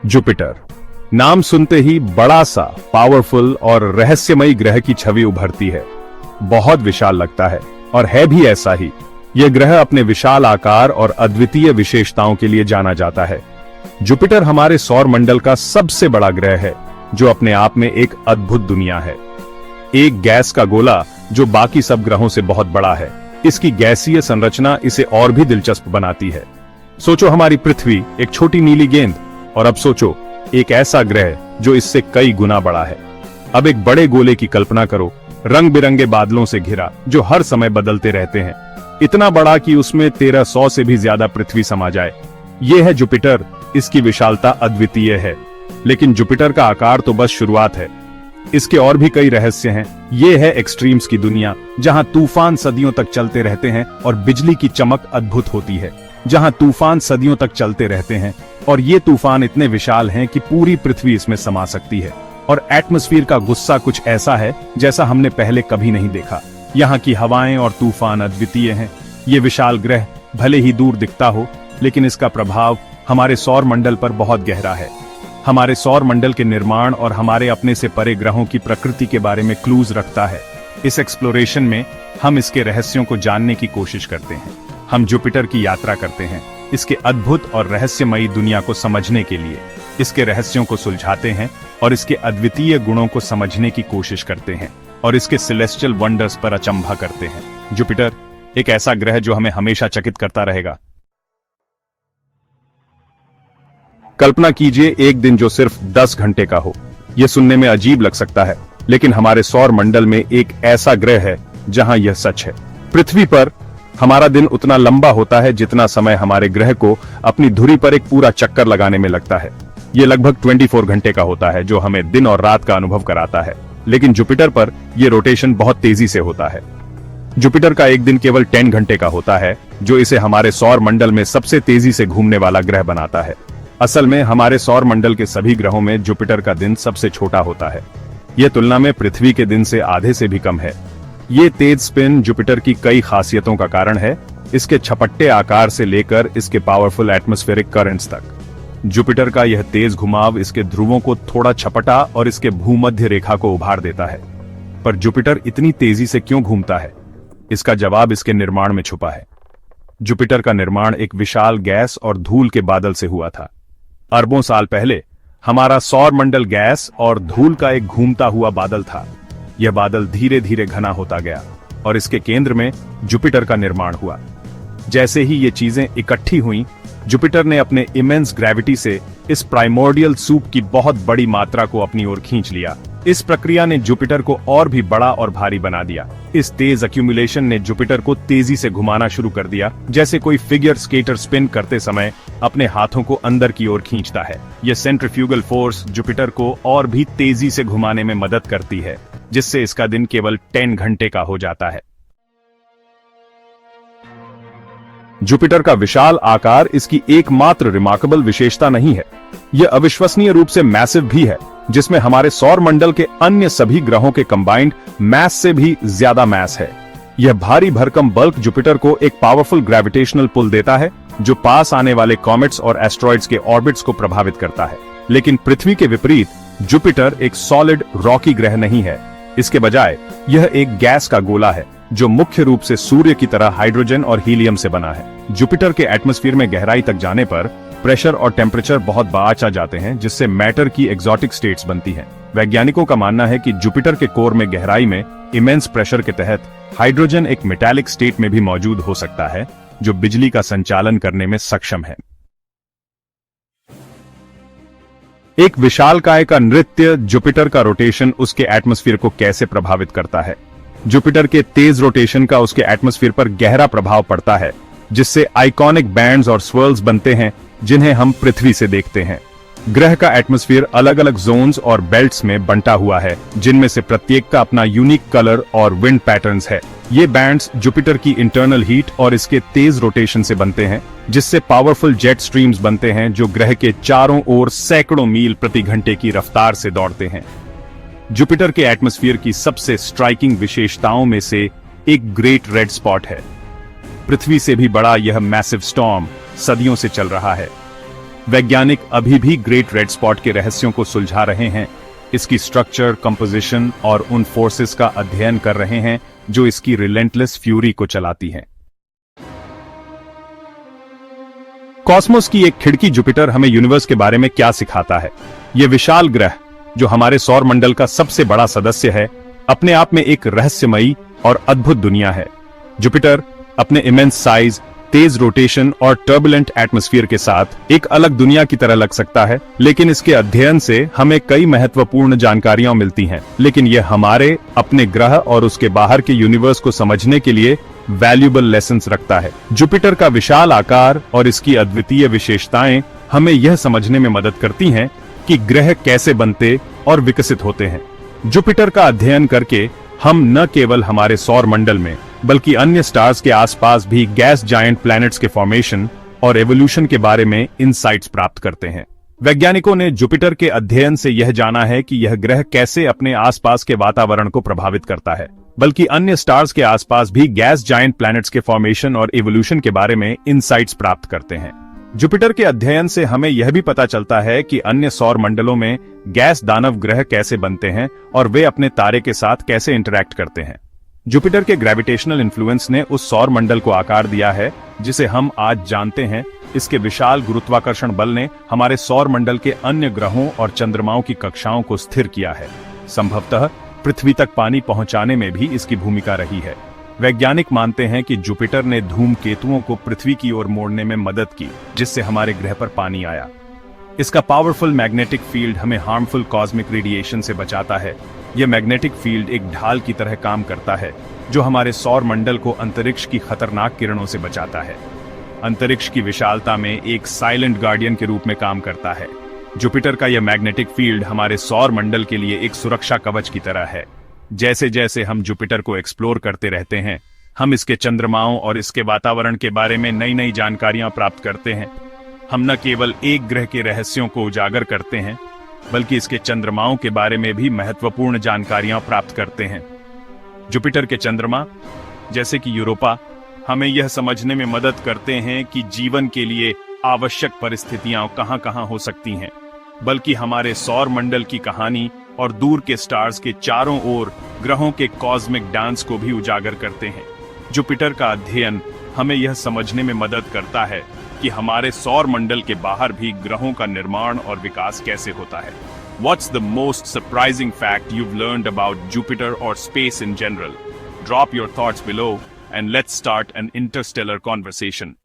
Jupiter. नाम सुनते ही बड़ा सा, पावरफुल और रहस्यमयी ग्रह की छवि उभरती है। बहुत विशाल लगता है और है भी ऐसा ही। यह ग्रह अपने विशाल आकार और अद्वितीय विशेषताओं के लिए जाना जाता है। जुपिटर हमारे सौर मंडल का सबसे बड़ा ग्रह है, जो अपने आप में एक अद्भुत दुनिया है। एक गैस का गोला जो बाकी सब ग्रहों से बहुत बड़ा है। इसकी गैसीय संरचना इसे और भी दिलचस्प बनाती है। सोचो हमारी पृथ्वी एक छोटी नीली गेंद, और अब सोचो एक ऐसा ग्रह जो इससे कई गुना बड़ा है। अब एक बड़े गोले की कल्पना करो, रंग बिरंगे बादलों से घिरा, जो हर समय बदलते रहते हैं। इतना बड़ा कि उसमें 1300 से भी ज्यादा पृथ्वी समा जाए। यह है जुपिटर। इसकी विशालता अद्वितीय है। लेकिन जुपिटर का आकार तो बस शुरुआत है। इसके और भी कई रहस्य हैं। यह है एक्सट्रीम्स की दुनिया, जहां तूफान सदियों तक चलते रहते हैं और बिजली की चमक अद्भुत होती है। जहां तूफान सदियों तक चलते रहते हैं और ये तूफान इतने विशाल हैं कि पूरी पृथ्वी इसमें समा सकती है। और एटमॉस्फेयर का गुस्सा कुछ ऐसा है जैसा हमने पहले कभी नहीं देखा। यहाँ की हवाएं और तूफान अद्वितीय हैं। ये विशाल ग्रह भले ही दूर दिखता हो, लेकिन इसका प्रभाव हमारे सौर मंडल पर बहुत गहरा है। हमारे सौर मंडल के निर्माण और हमारे अपने से परे ग्रहों की प्रकृति के बारे में क्लूज रखता है। इस एक्सप्लोरेशन में हम इसके रहस्यों को जानने की कोशिश करते हैं। हम जुपिटर की यात्रा करते हैं, इसके अद्भुत और रहस्यमयी दुनिया को समझने के लिए। इसके रहस्यों को सुलझाते हैं और इसके अद्वितीय गुणों को समझने की कोशिश करते हैं और इसके सेलेस्टियल वंडर्स पर अचंभा करते हैं। जुपिटर एक ऐसा ग्रह जो हमें हमेशा चकित करता रहेगा। कल्पना कीजिए एक दिन जो सिर्फ 10 घंटे का हो। यह सुनने में अजीब लग सकता है, लेकिन हमारे सौर मंडल में एक ऐसा ग्रह है जहां यह सच है। पृथ्वी पर हमारा दिन उतना लंबा होता है जितना समय हमारे ग्रह को अपनी धुरी पर एक पूरा चक्कर लगाने में लगता है। यह लगभग 24 घंटे का होता है, जो हमें दिन और रात का अनुभव कराता है। लेकिन जुपिटर पर यह रोटेशन बहुत तेजी से होता है। जुपिटर का एक दिन केवल 10 घंटे का होता है, जो इसे हमारे सौर मंडल में सबसे तेजी से घूमने वाला ग्रह बनाता है। असल में हमारे सौर मंडल के सभी ग्रहों में जुपिटर का दिन सबसे छोटा होता है। यह तुलना में पृथ्वी के दिन से आधे से भी कम है। ये तेज स्पिन जुपिटर की कई खासियतों का कारण है, इसके छपट्टे आकार से लेकर इसके पावरफुल एटमॉस्फेरिक करंट्स तक। जुपिटर का यह तेज घुमाव इसके ध्रुवों को थोड़ा छपटा और इसके भूमध्य रेखा को उभार देता है। पर जुपिटर इतनी तेजी से क्यों घूमता है? इसका जवाब इसके निर्माण में छुपा है। जुपिटर का निर्माण एक विशाल गैस और धूल के बादल से हुआ था। अरबों साल पहले हमारा सौर मंडल गैस और धूल का एक घूमता हुआ बादल था। यह बादल धीरे धीरे घना होता गया और इसके केंद्र में जुपिटर का निर्माण हुआ। जैसे ही ये चीजें इकट्ठी हुईं, जुपिटर ने अपने इमेंस ग्रेविटी से इस प्राइमोर्डियल सूप की बहुत बड़ी मात्रा को अपनी ओर खींच लिया। इस प्रक्रिया ने जुपिटर को और भी बड़ा और भारी बना दिया। इस तेज अक्यूमुलेशन ने जुपिटर को तेजी से घुमाना शुरू कर दिया, जैसे कोई फिगर स्केटर स्पिन करते समय अपने हाथों को अंदर की ओर खींचता है। यह सेंट्रीफ्यूगल फोर्स जुपिटर को और भी तेजी से घुमाने में मदद करती है, जिससे इसका दिन केवल 10 घंटे का हो जाता है। जुपिटर का विशाल आकार इसकी एकमात्र रिमार्केबल विशेषता नहीं है, यह अविश्वसनीय रूप से मैसिव भी है, जिसमें हमारे सौर मंडल के अन्य सभी ग्रहों के कंबाइंड मैस से भी ज्यादा मैस है। यह भारी भरकम बल्क जुपिटर को एक पावरफुल ग्रेविटेशनल पुल देता है, जो पास आने वाले कॉमेट्स और एस्ट्रॉइड्स के ऑर्बिट्स को प्रभावित करता है। लेकिन पृथ्वी के विपरीत जुपिटर एक सॉलिड रॉकी ग्रह नहीं है। इसके बजाय यह एक गैस का गोला है, जो मुख्य रूप से सूर्य की तरह हाइड्रोजन और हीलियम से बना है। जुपिटर के एटमॉस्फेयर में गहराई तक जाने पर प्रेशर और टेम्परेचर बहुत बाँच आ जाते हैं, जिससे मैटर की एक्सोटिक स्टेट्स बनती हैं। वैज्ञानिकों का मानना है कि जुपिटर के कोर में गहराई में इमेंस प्रेशर के तहत हाइड्रोजन एक मेटालिक स्टेट में भी मौजूद हो सकता है, जो बिजली का संचालन करने में सक्षम है। एक विशालकाय का नृत्य जुपिटर का रोटेशन उसके एटमॉस्फेयर को कैसे प्रभावित करता है? जुपिटर के तेज रोटेशन का उसके एटमॉस्फेयर पर गहरा प्रभाव पड़ता है, जिससे आइकॉनिक बैंड्स और स्वर्ल्स बनते हैं, जिन्हें हम पृथ्वी से देखते हैं। ग्रह का एटमॉस्फेयर अलग अलग जोन्स और बेल्ट्स में बंटा हुआ है, जिनमें से प्रत्येक का अपना यूनिक कलर और विंड पैटर्न्स है। ये बैंड्स जुपिटर की इंटरनल हीट और इसके तेज रोटेशन से बनते हैं, जिससे पावरफुल जेट स्ट्रीम्स बनते हैं, जो ग्रह के चारों ओर सैकड़ों मील प्रति घंटे की रफ्तार से दौड़ते हैं। जुपिटर के एटमॉस्फेयर की सबसे स्ट्राइकिंग विशेषताओं में से एक ग्रेट रेड स्पॉट है। पृथ्वी से भी बड़ा यह मैसिव स्टॉर्म सदियों से चल रहा है। वैज्ञानिक अभी भी ग्रेट रेड स्पॉट के रहस्यों को सुलझा रहे हैं, इसकी स्ट्रक्चर, कंपोजिशन और उन फोर्सेस का अध्ययन कर रहे हैं जो इसकी रिलेंटलेस फ्यूरी को चलाती हैं। कॉस्मोस की एक खिड़की जुपिटर हमें यूनिवर्स के बारे में क्या सिखाता है? यह विशाल ग्रह, जो हमारे सौर मंडल का सबसे बड़ा सदस्य है, अपने आप में एक रहस्यमयी और अद्भुत दुनिया है। जुपिटर अपने इमेंस साइज, तेज रोटेशन और टर्बुलेंट एटमॉस्फेयर के साथ एक अलग दुनिया की तरह लग सकता है, लेकिन इसके अध्ययन से हमें कई महत्वपूर्ण जानकारियां मिलती हैं। लेकिन यह हमारे अपने ग्रह और उसके बाहर के यूनिवर्स को समझने के लिए वैल्यूएबल लेसन्स रखता है। जुपिटर का विशाल आकार और इसकी अद्वितीय विशेषताएं हमें यह समझने में मदद करती हैं कि ग्रह कैसे बनते और विकसित होते हैं। जुपिटर का अध्ययन करके हम न केवल हमारे सौर मंडल में बल्कि अन्य स्टार्स के आसपास भी गैस जायंट प्लैनेट्स के फॉर्मेशन और एवोल्यूशन के बारे में इनसाइट्स प्राप्त करते हैं। वैज्ञानिकों ने जुपिटर के अध्ययन से यह जाना है कि यह ग्रह कैसे अपने आसपास के वातावरण को प्रभावित करता है, बल्कि अन्य स्टार्स के आसपास भी गैस जायंट प्लैनेट्स के फॉर्मेशन और इवोल्यूशन के बारे में इनसाइट्स प्राप्त करते हैं। जुपिटर के अध्ययन से हमें यह भी पता चलता है कि अन्य सौर मंडलों में गैस दानव ग्रह कैसे बनते हैं और वे अपने तारे के साथ कैसे इंटरैक्ट करते हैं। जुपिटर के ग्रेविटेशनल इन्फ्लुएंस ने उस सौर मंडल को आकार दिया है जिसे हम आज जानते हैं। इसके विशाल गुरुत्वाकर्षण बल ने हमारे सौर मंडल के अन्य ग्रहों और चंद्रमाओं की कक्षाओं को स्थिर किया है। संभवतः पृथ्वी तक पानी पहुंचाने में भी इसकी भूमिका रही है। वैज्ञानिक मानते हैं कि जुपिटर ने धूमकेतुओं को पृथ्वी की ओर मोड़ने में मदद की, जिससे हमारे ग्रह पर पानी आया। इसका पावरफुल मैग्नेटिक फील्ड हमें हार्मफुल कॉस्मिक रेडिएशन से बचाता है। यह मैग्नेटिक फील्ड एक ढाल की तरह काम करता है, जो हमारे सौर मंडल को अंतरिक्ष की खतरनाक किरणों से बचाता है। अंतरिक्ष की विशालता में एक साइलेंट गार्डियन के रूप में काम करता है। जुपिटर का यह मैग्नेटिक फील्ड हमारे सौर मंडल के लिए एक सुरक्षा कवच की तरह है। जैसे जैसे हम जुपिटर को एक्सप्लोर करते रहते हैं, हम इसके चंद्रमाओं और इसके वातावरण के बारे में नई नई जानकारियां प्राप्त करते हैं। हम न केवल एक ग्रह के रहस्यों को उजागर करते हैं, बल्कि इसके चंद्रमाओं के बारे में भी महत्वपूर्ण जानकारियां प्राप्त करते हैं। जुपिटर के चंद्रमा, जैसे कि यूरोपा, हमें यह समझने में मदद करते हैं कि जीवन के लिए आवश्यक परिस्थितियां कहां-कहां हो सकती हैं, बल्कि हमारे सौर मंडल की कहानी और दूर के स्टार्स के चारों ओर ग्रहों के कॉस्मिक डांस को भी उजागर करते हैं। जुपिटर का अध्ययन हमें यह समझने में मदद करता है कि हमारे सौर मंडल के बाहर भी ग्रहों का निर्माण और विकास कैसे होता है। What's the most surprising fact you've learned about Jupiter or space in general? Drop your thoughts below and let's start an interstellar conversation.